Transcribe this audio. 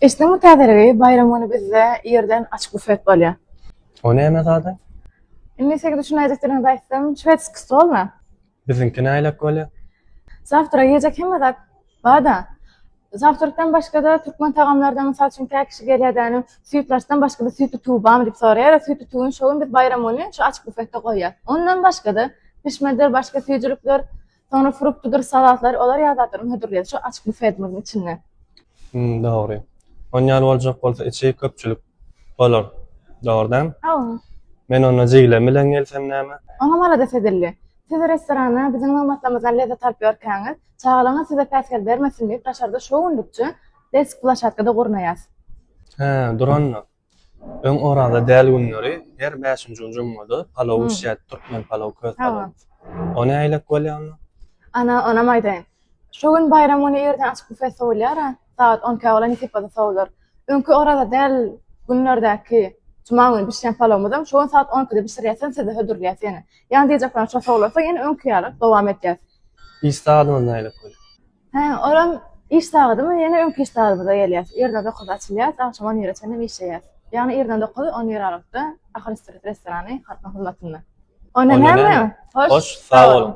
İşte mütadiri bayramını bizde yerden açık büfet bolýar. O näme zady? Indi sege düşünäjeklerinizi aýtsam, şwedski stol mu? Bizinki näýlek bolýar? Zawtura yiyecek hemme bada. Zawturdan başga da Türkmen tagamlardan mysal üçin tek kişi gelýärden, süýtlaşdan başga da süýtli tuğbam diýip soraýar. Süýtli tuğun şowy biz bayram bolýan, şu açyk büfetde goýýar. Ondan başga da pişmeler, başga süýjülükler, sonra fruktudur, salatlar, olar ýa-da hödürler şu açyk büfetimiň içinde. Dogry. Onýal boljak bolsa içi köpçülük bolar. Dogrydan. Men onu jiglen bilen gelsem näme? Ona mala da sedirli. Siz restorana bizim mamatlamyzdan lezzet alyp ýörkäňiz, çağlaňa size päskel bermesin diýip taşarda şowundukça desk plaşatkada gurnaýas. Duranna. Öň orada däl günleri her 5-nji jumada palaw işät, türkmen palaw köz palaw. O näýlek bolýar? Ona maýdaýyn. Şu gün bayramy ýerden açyk büfet soýulýar, saat 10 bolan ýetipada soýulýar. Öňkü orada däl günlerdäki cuma günü pişen palawmyzam şu gün saat 10'da pişirýärsen size hödürlýär ýene. Ýani diýjekler şo soýulsa ýene öňkü ýalyk dowam etýär. İstadymy näýlek bolýar? Oram iş saýdymy ýene öňkü iş saýdymyza gelýär. Ýerde dokuz açylýar, akşam 10 ýere çenem işleýär. Ýani ýerden dokuz 10 ýere aralykda ahir restorany harpa hyzmatynda. Ona näme? Hoş, sağ olun.